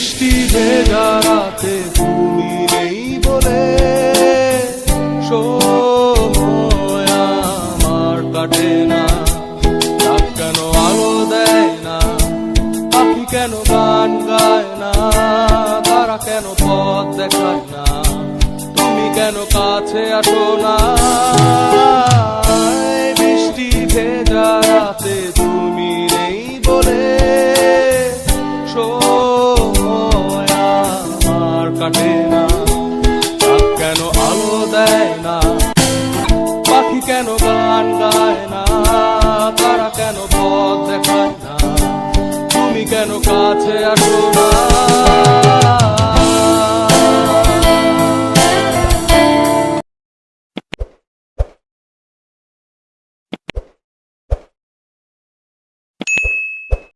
বৃষ্টি ভেজা রাতে তুমি নেই বলে সময় আমার কাটে না। রাত কেন আলো দেয় না, পাখি কেন গান গায় না, তারা কেন পথ দেখায় না, তুমি কেন কাছে আসো না। বৃষ্টি ভেজা রাতে তুমি নেই বলে সময় আমার কাটে না। রাত কেন আলো দেয় না, পাখি কেন গান গায় না, তারা কেন পথ দেখায় না, তুমি কেন কাছে আসো না।